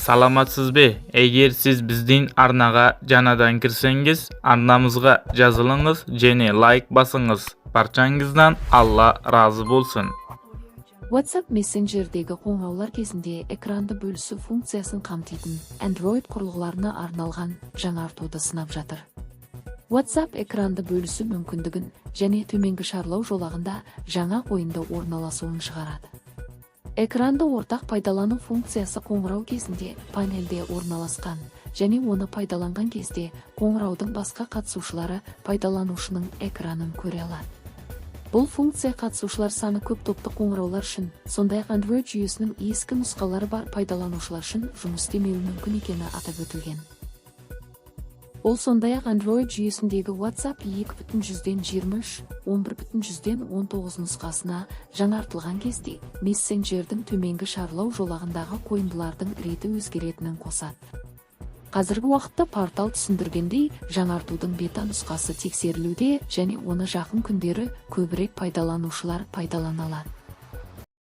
Саламатсызбы? Эгер сиз биздин арнага жанадан кирсеңиз, арнамызга жазылыңыз және лайк басыңыз. Барчаңыздан Алла разы болсын. WhatsApp мессенджердегі қоңыраулар кезінде экранды бөлісу функциясын қамтитын Android құрылғыларына арналған жаңартуды сынап жатыр. WhatsApp экранды бөлісу мүмкіндігін және төменгі шарлау жолағында жаңа ойынды орналасуын шығарады. Экранды ортақ пайдалану функциясы қоңырау кезінде панельде орналасқан және оны пайдаланған кезде қоңыраудың басқа қатысушылары пайдаланушының экранын көре алады. Бұл функция қатысушылар саны көп топтық қоңыраулар үшін, сондай-ақ Android жүйесінің ескі нұсқалары бар пайдаланушылар үшін жұмыс істемеуі мүмкін екені атап өтілген. Ол сондай-ақ Android жүйесіндегі WhatsApp 2.23 11.19 нұсқасына жаңартылған кезде мессенджердің төменгі шарлау жолағындағы қойындылардың реті өзгеретінін қосады. Қазіргі уақытта портал түсіндіргендей, жаңартудың бета нұсқасы тексерілуде және оны жақын күндері көбірек пайдаланушылар пайдалана алады.